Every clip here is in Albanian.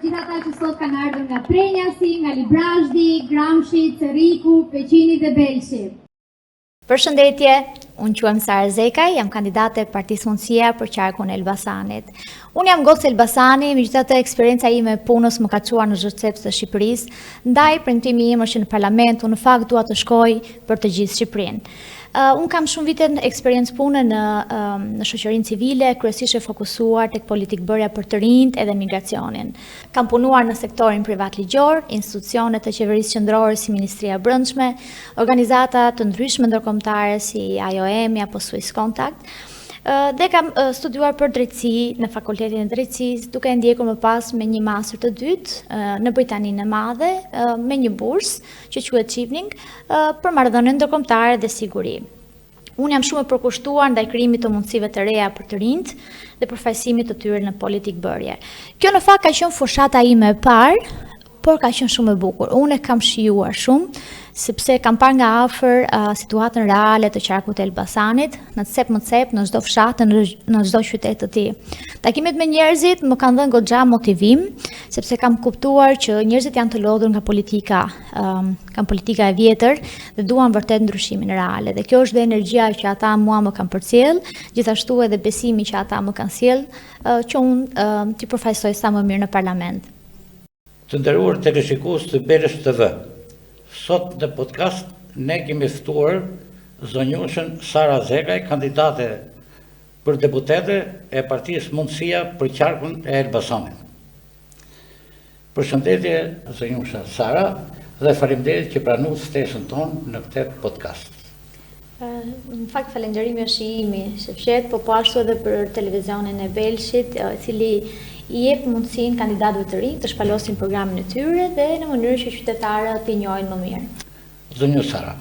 gjithë ata që sot kanë ardhur nga Prenjasi, nga Librazhdi, Gramshi, Cerriku, Peqini dhe Belshi. Përshëndetje, unë quhem Sara Zekaj, jam kandidate e Partisë Mundësia për qarkun e Elbasanit. Unë jam gocë Elbasanit, megjithatë eksperjenca ime e punës më ka çuar në çdo ceps të Shqipërisë, ndaj premtimi im është që në parlament unë në fakt dua të shkoj për të gjithë Shqipërinë. Unë kam shumë vite eksperiencë pune në shoqërinë civile, kryesisht e fokusuar tek politikbërja për të rinjt edhe migracionin. Kam punuar në sektorin privat ligjor, institucione të qeverisë qendrore si Ministria e Brendshme, organizata të ndryshme ndërkombëtare si IOM apo Swiss Contact. Dhe kam studiuar për drejtësi në Fakultetin e Drejtësisë, duke ndjekur më pas me një master të dytë në Britaninë e Madhe, me një bursë që quhet Chevening për marrëdhënie ndërkombëtare dhe siguri. Unë jam shumë e përkushtuar ndaj krijimit të mundësive të reja për të rinjt dhe përfaqësimit të tyre në politikbërje. Kjo në fakt ka qenë fushata ime e parë, por ka qenë shumë e bukur. Unë e kam shijuar shumë, sepse kam parë nga afër situatën reale të qarkut të Elbasanit, në cep më cep, në çdo fshat, në çdo qytet të tij. Takimet me njerëzit më kanë dhënë goxha motivim, sepse kam kuptuar që njerëzit janë të lodhur nga politika, kanë politika e vjetër dhe duan vërtet ndryshimin real. Dhe kjo është dhe energjia që ata mua më kanë përcjell, gjithashtu edhe besimi që ata më kanë sjell, që unë t'i përfaqësoj sa më mirë në parlament. Të nderuar teleshikues të Belsh TV, sot në podcast ne kemi ftuar zonjueshën Sara Zekaj, kandidate për deputete e Partisë Mundësia për qarkun e Elbasanit. Përshëndetje zonjuesha Sara dhe faleminderit që pranoi ftesën tonë në këtë podcast. Në fakt falënderimi është i imi, shefqet, po ashtu edhe për televizionin e Belshit, i cili i jep mundësinë kandidatëve të rinj të shpalosin programin e tyre dhe në mënyrë që qytetarët t'i njohin më mirë. Zonjë Sara,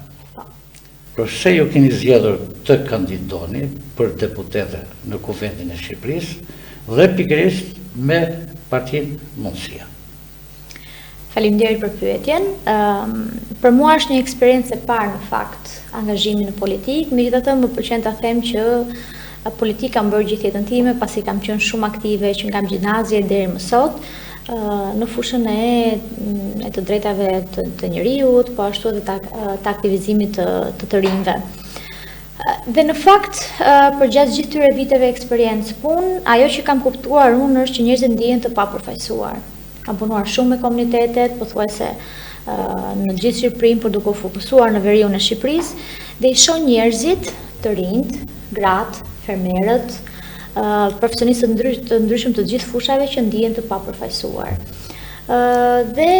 pse ju keni zgjedhur të kandidoni për deputete në Kuvendin e Shqipërisë dhe pikërisht me Partinë Mundësia? Faleminderit për pyetjen. Për mua është një eksperiencë e parë në fakt angazhimi në politikë, megjithatë më pëlqen ta them që politika kam bërë gjithë jetën time, pasi kam qenë shumë aktive që nga gjimnazje deri më sot, në fushën e të drejtave të njeriut, po ashtu edhe të aktivizimit të rinjve. Dhe në fakt, përgjatë gjithë këtyre viteve eksperiencë punë, ajo që kam kuptuar unë është që njerëzit ndihen të papërfaqësuar. Kam punuar shumë me komunitetet, pothuajse në gjithë Shqipërinë, por duke u fokusuar në veriun e Shqipërisë, dhe i shoh njerëzit të rinjt, gratë, fermerët, profesionistë të ndryshëm të gjithë fushave që ndihen të papërfaqësuar. Dhe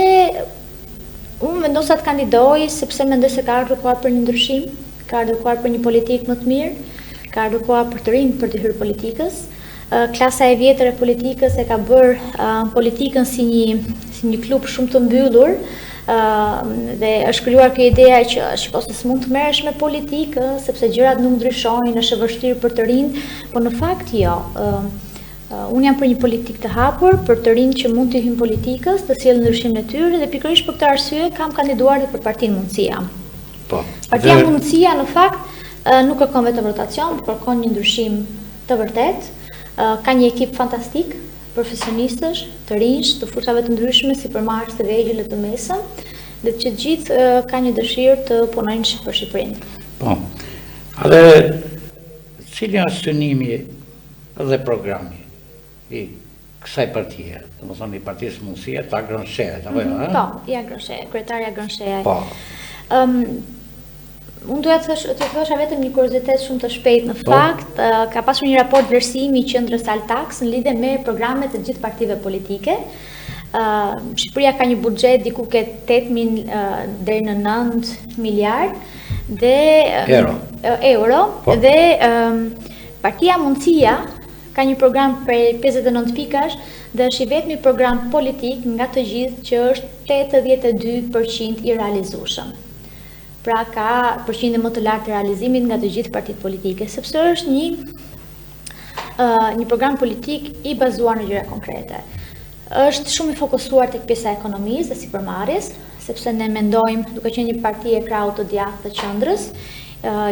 unë vendosa të kandidoj sepse mendoj se ka ardhur koha për një ndryshim, ka ardhur koha për një politikë më të mirë, ka ardhur koha për të rinj për të hyrë politikës. Klasa e vjetër e politikës e ka bërë politikën si një klub shumë të mbyllur, dhe është krijuar kjo ideja që shiko se s'mund të merresh me politikë sepse gjërat nuk ndryshojnë, është e vështirë për të rinj, por në fakt jo. Unë jam për një politikë të hapur, për të rinj që mund të hyjnë politikës, të sjellin ndryshimin e tyre dhe pikërisht për këtë arsye kam kandiduar për Partinë Mundësia. Partia Mundësia në fakt nuk kërkon vetëm rotacion, por kërkon një ndryshim të vërtet. Ka një ekip fantastik, profesionistësh, të rinj, të fushave të ndryshme, si përmarrës të vegjël e të mesëm, dhe që gjithë ka një dëshirë të punojnë për Shqipërinë. Po. Edhe cili është synimi dhe programi i kësaj partie, domethënë i Partisë Mundësia, ta Grënsheja, apo jo? Po, ja Grënsheja, kryetarja Grënsheja. Po. Unë duhet të thosha vetëm një kuriozitet shumë të shpejt në fakt, ka pasur një raport vlerësimi i qendrës Altax në lidhje me programet të gjithë partive politike. Shqipëria ka një buxhet diku ke 8.000 deri në 9 miliard euro dhe Partia Mundësia ka një program për 59 pikash dhe është i vetmi program politik nga të gjithë që është 82% i realizueshëm. Pra ka përqindje më të lartë të realizimit nga të gjithë partitë politike, sepse është një program politik i bazuar në gjëra konkrete. Është shumë i fokusuar tek pjesa e ekonomisë dhe sipërmarrjes, sepse ne mendojmë, duke qenë një parti e krahut të djathtë të qendrës,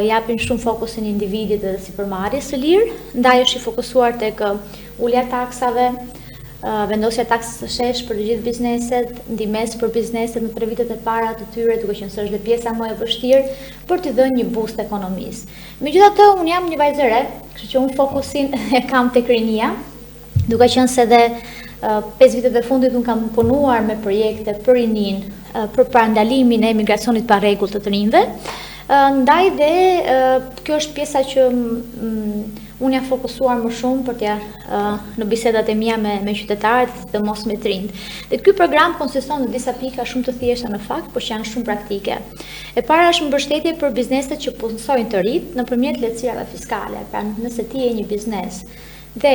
japim shumë fokusin individit dhe sipërmarrjes së lirë, ndaj është i fokusuar tek ulja taksave, vendosja taksës së shesh për të gjithë bizneset, ndihmes për bizneset në 3 vitet e para të tyre, duke qenë se është dhe pjesa më e vështirë për t'i dhënë një boost ekonomisë. Megjithatë, unë jam një vajzë e re, kështu që unë fokusin e kam tek rinia, duke qenë se dhe 5 vitet e fundit unë kam punuar me projekte për rinin, për parandalimin e emigracionit pa rregull të rinjve. Ndaj dhe kjo është pjesa që unë jam fokusuar më shumë për t'ja në bisedat e mia me qytetarët dhe mos me të rinjt. Dhe ky program konsiston në disa pika shumë të thjeshta në fakt, por që janë shumë praktike. E para është mbështetje për bizneset që punësojnë të rinjt nëpërmjet lehtësirave fiskale. Pra nëse ti je një biznes dhe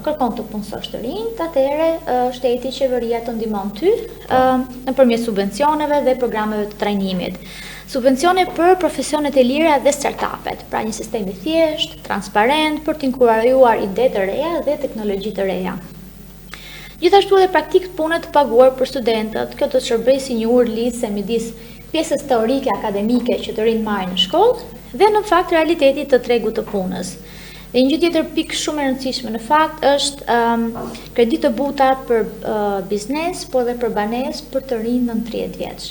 kërkon të punësosh të rinjt, atëherë shteti, qeveria të ndihmon ty nëpërmjet subvencioneve dhe programeve të trajnimit. Subvencione për profesionet e lira dhe startupet, pra një sistem i thjesht, transparent për të inkurajuar ide të reja dhe teknologji të reja. Gjithashtu edhe praktikë pune të paguar për studentët, kjo do të shërbejë si një urë lidhse midis pjesës teorike akademike që të rinjt marrin në shkollë dhe në fakt realitetit të tregut të punës. Dhe një tjetër pikë shumë e rëndësishme në fakt është kreditë të buta për biznes, po dhe për banesë për të rinj në 30 vjeç.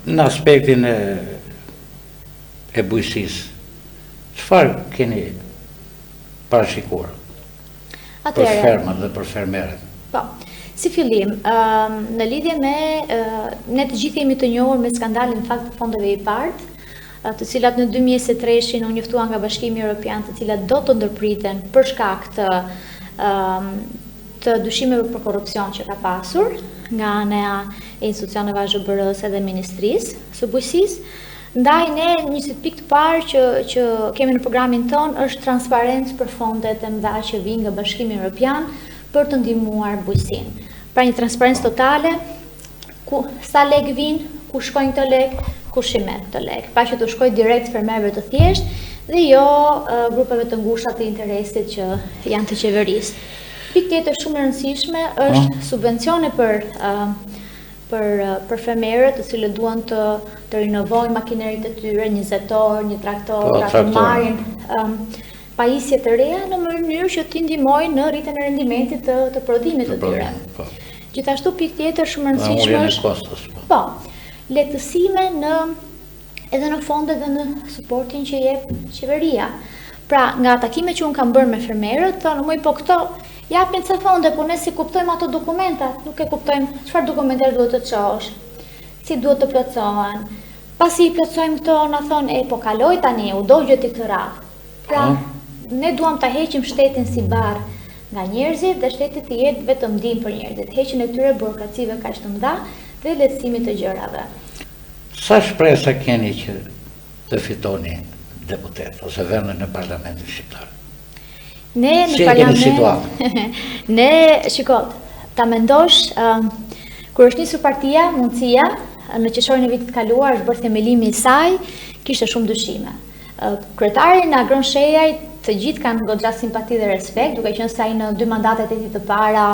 Në aspektin e bujqësisë, çfarë keni parashikuar për fermat dhe për fermerët? Po, si fillim, në lidhje me, ne të gjithë jemi të njohur me skandalin në fakt të fondeve IPARD, të cilat në 2023 u njoftuan nga Bashkimi Evropian, të cilat do të ndërpriten për shkak të dyshimeve për korrupsion që ka pasur nga ana e institucioneve AZBR-s dhe Ministrisë së Bujqësisë. Ndaj ne një pikë të parë që kemi në programin ton është transparencë për fondet e mëdha që vijnë nga Bashkimi Evropian për të ndihmuar bujqësinë. Pra një transparencë totale, ku sa lek vijnë, ku shkojnë këto lek, ku shimet të lek, pa që të shkojë direkt fermerëve të thjeshtë dhe jo grupeve të ngushta të interesit që janë të qeverisë. Pikë tjetër shumë e rëndësishme është subvencione për fermerët të cilët duan të rinovojnë makineritë e tyre, një zetor, një traktor, të marrin pajisje të reja në mënyrë që t'i ndihmojnë në rritjen e rendimentit të prodhimit të tyre. Gjithashtu pikë tjetër shumë e rëndësishme është lehtësime edhe në fondet dhe në suportin që jep qeveria. Pra, nga takime që unë kam bërë me fermerët, thonë, po këto japin ca fonde, po ne si kuptojmë ato dokumentat, nuk e kuptojmë çfarë dokumente duhet të çosh, si duhet të plotësohen. Pasi I plotësojmë këto, na thonë, po kaloj tani, u dogjet I këtë radhë. Pra, ne duam ta heqim shtetin si barr nga njerëzit dhe shteti të jetë vetëm ndihmë për njerëzit, heqjen e këtyre burokracive kaq të mëdha dhe lehtësimit të gjërave. Sa shpresa keni që të fitoni deputet ose vendin në Parlamentin Shqiptar? Ne në parlament, ne shikoj, ta mendosh, kur është nisur partia, mundësia, në qershorin e vitit kaluar është bërë themelimi I saj, kishte shumë dyshime. Kryetari na Agron Shejaj, të gjithë kanë goxha simpati dhe respekt, duke qenë se ai në 2 mandatet e tij të para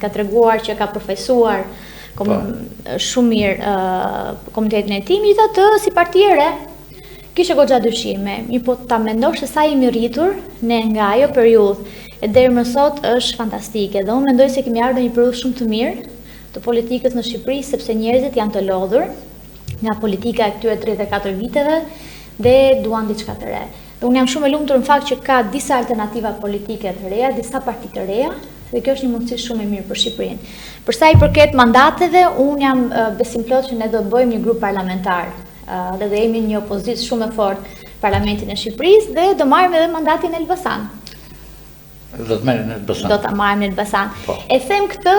ka treguar që ka përfaqësuar shumë mirë komunitetin e tij, megjithatë si parti e re kishte goxha dyshime. Po ta mendosh se sa jemi rritur ne nga ajo periudhë e deri më sot është fantastike. Dhe unë mendoj se kemi ardhur në një periudhë shumë të mirë të politikës në Shqipëri, sepse njerëzit janë të lodhur nga politika e këtyre 34 viteve dhe duan diçka të re. Dhe unë jam shumë e lumtur në fakt që ka disa alternativa politike të reja, disa parti të reja, dhe kjo është një mundësi shumë e mirë për Shqipërinë. Për sa I përket mandateve, unë jam besimplot që ne do të bëjmë një grup parlamentar dhe do jemi një opozitë shumë e fortë Parlamentin e Shqipërisë dhe do marrim edhe mandatin në Elbasan. Do të marrim në Elbasan. Do ta marrim në Elbasan. E them këtë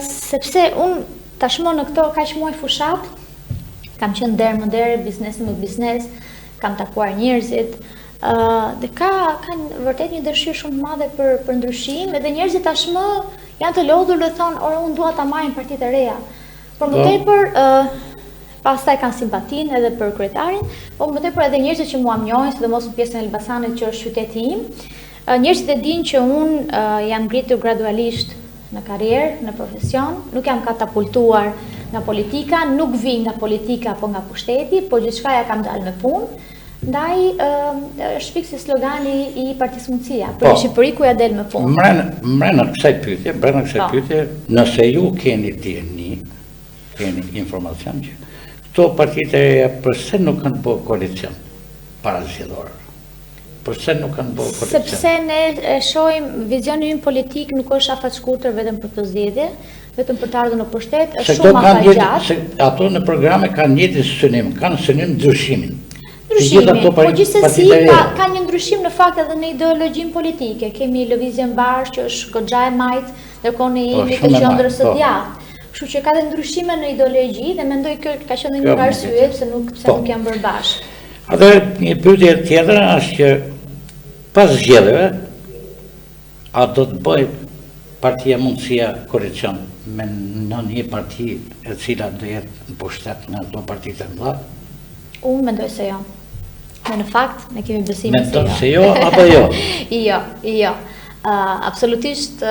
sepse unë tashmë në këto kaq muaj fushat kam qenë derë më derë, biznes më biznes, kam takuar njerëzit, dhe kanë vërtet një dëshirë shumë të madhe për ndryshim, edhe njerëzit tashmë janë të lodhur dhe thonë, unë dua ta marrim partitë e reja. Por më tepër, pastaj kanë simpatin edhe për kryetarin, por më tepër edhe njerëzit që mua njohin, sidomos në pjesën e Elbasanit që është qyteti im, njerëzit e dinë që unë jam ngritur gradualisht në karrierë, në profesion, nuk jam katapultuar nga politika, nuk vi nga politika po nga pushteti, po gjithçka ja kam dalë me punë. Ndaj është fiksi slogani i Partisë Mundësia, për një Shqipëri ku ja del më fund. Mrena kësaj pyetje, nëse ju keni dieni, keni informacion që këto partitë e reja përse nuk kanë bërë koalicion para zgjedhorëve? Përse nuk kanë bërë koalicion? Sepse ne shohim vizioni ynë politik nuk është afatshkurtër vetëm për këtë zgjedhje, vetëm për të ardhur në pushtet, është shumë afaqgjatë. Ato në programe kanë njëjtin synim, kanë synim ndryshimin. Po gjithsesi ka një ndryshim në fakt edhe në ideologjin politike. Kemi lëvizjen Bashkë që është goxha e majtë, ndërkohë ne jemi të qendrës së djathtë. Kështu që ka dhe ndryshime në ideologji dhe mendoj kjo ka qenë një arsye pse nuk janë bërë bashkë. Atë një pyetje tjetër është që pas zgjedhjeve a do të bëj Partia Mundësia koalicion me në një parti e cila do jetë në pushtet në ato partitë e mëdha? Unë mendoj se jo. Në fakt, ne kemi besimin se jo. Mendoj se jo apo jo? Jo. Absolutisht,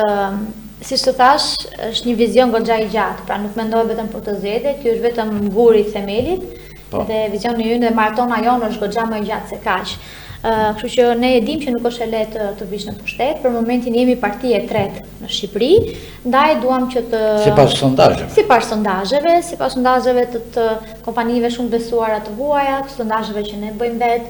si të thash, është një vizion goxha i gjatë, pra nuk mendoj vetëm për të zgjedhje, ky është vetëm guri i themelit, dhe vizioni ynë dhe maratona jonë është goxha më e gjatë se kaq. Kështu që ne e dim që nuk është e lehtë të vish në pushtet, për momentin jemi partia e tretë në Shqipëri, ndaj duam që të sipas sondazheve të kompanive shumë besuara të huaja, sondazheve që ne bëjmë vetë.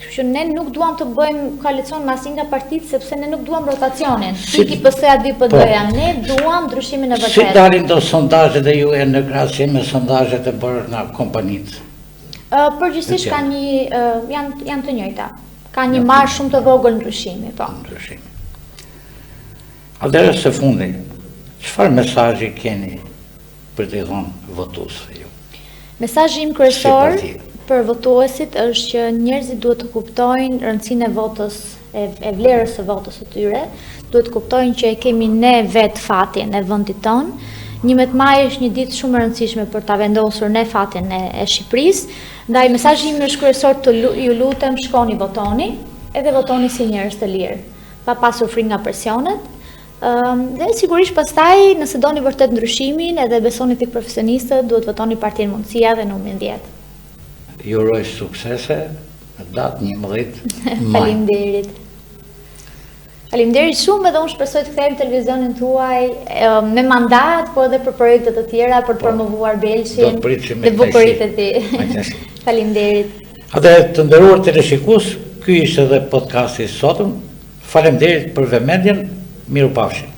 Kështu që ne nuk duam të bëjmë koalicion me asnjë nga partitë sepse ne nuk duam rotacionin. Iki PS-ja, dy PD-ja, ne duam ndryshimin e vërtetë. Si dalin do sondazhet e juaja në krahasim me sondazhet e bërë nga kompanitë? Përgjithsisht ka janë të njëjta. Ka një marrë shumë të vogël ndryshimi, po. Atëherë së fundi, çfarë mesazhi keni për të dhënë votuesve ju? Mesazhi im kryesor për votuesit është që njerëzit duhet të kuptojnë rëndësinë e votës, e vlerës së votës së tyre, duhet të kuptojnë që e kemi ne vetë fatin e vendit tonë. 11 maj është një ditë shumë e rëndësishme për ta vendosur ne fatin e Shqipërisë. Ndaj mesazhi im është kryesor të ju lutem shkoni votoni, edhe votoni si njerëz të lirë, pa pasur frikë nga presionet. Dhe sigurisht pastaj nëse doni vërtet ndryshimin edhe besoni tek profesionistët, duhet votoni Partinë Mundësia dhe numrin 10. Ju uroj suksese në datë 11 maj. Faleminderit. Faleminderit shumë edhe unë shpresoj të kthejmë televizionin tuaj me mandat, po edhe për projekte të tjera për të promovuar Belqin dhe bukuritë e tij. Faleminderit. Atëherë të nderuar teleshikues, ky ishte edhe podcasti i sotëm. Faleminderit për vëmendjen. Mirupafshim.